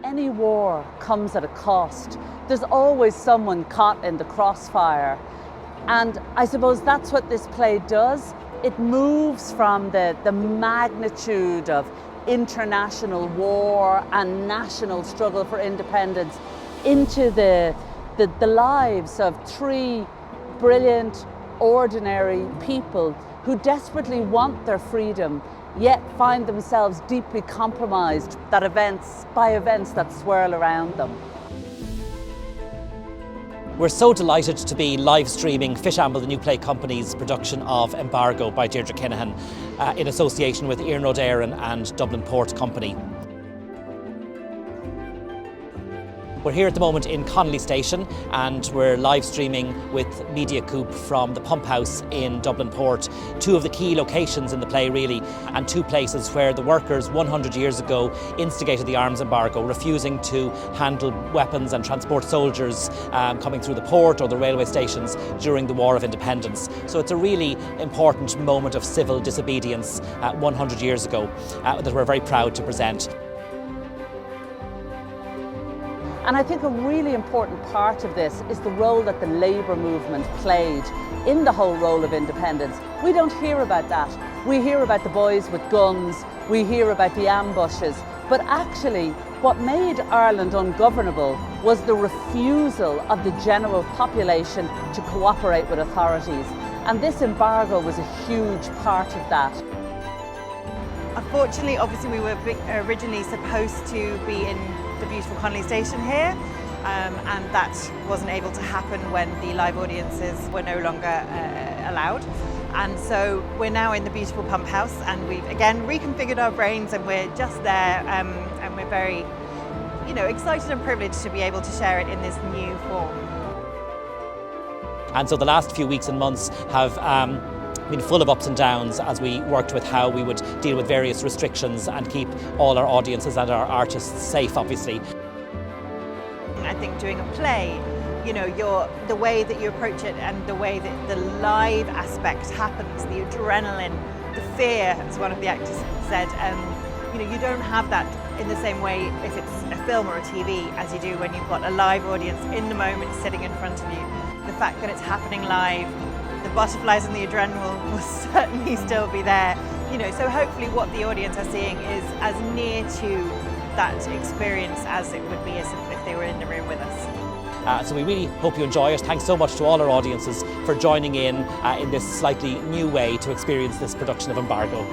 Any war comes at a cost. There's always someone caught in the crossfire. And I suppose that's what this play does. It moves from the magnitude of international war and national struggle for independence into the lives of three brilliant, ordinary people who desperately want their freedom, yet find themselves deeply compromised by events that swirl around them. We're so delighted to be live streaming Fishamble, the new play company's production of Embargo by Deirdre Kinahan in association with Iarnród and Dublin Port Company. We're here at the moment in Connolly Station and we're live streaming with Thecoop from the Pump House in Dublin Port, two of the key locations in the play really, and two places where the workers 100 years ago instigated the arms embargo, refusing to handle weapons and transport soldiers coming through the port or the railway stations during the War of Independence. So it's a really important moment of civil disobedience 100 years ago that we're very proud to present. And I think a really important part of this is the role that the labour movement played in the whole role of independence. We don't hear about that. We hear about the boys with guns, we hear about the ambushes, but actually what made Ireland ungovernable was the refusal of the general population to cooperate with authorities. And this embargo was a huge part of that. Unfortunately, obviously we were originally supposed to be in the beautiful Connolly Station here, and that wasn't able to happen when the live audiences were no longer allowed. And so we're now in the beautiful Pump House, and we've again reconfigured our brains, and we're just there, and we're very, excited and privileged to be able to share it in this new form. And so the last few weeks and months have been full of ups and downs as we worked with how we would deal with various restrictions and keep all our audiences and our artists safe, obviously. I think doing a play, the way that you approach it and the way that the live aspect happens, the adrenaline, the fear, as one of the actors said, you don't have that in the same way if it's a film or a TV as you do when you've got a live audience in the moment sitting in front of you. The fact that it's happening live, the butterflies and the adrenaline will certainly still be there. So hopefully what the audience are seeing is as near to that experience as it would be as if they were in the room with us. So we really hope you enjoy it. Thanks so much to all our audiences for joining in this slightly new way to experience this production of Embargo.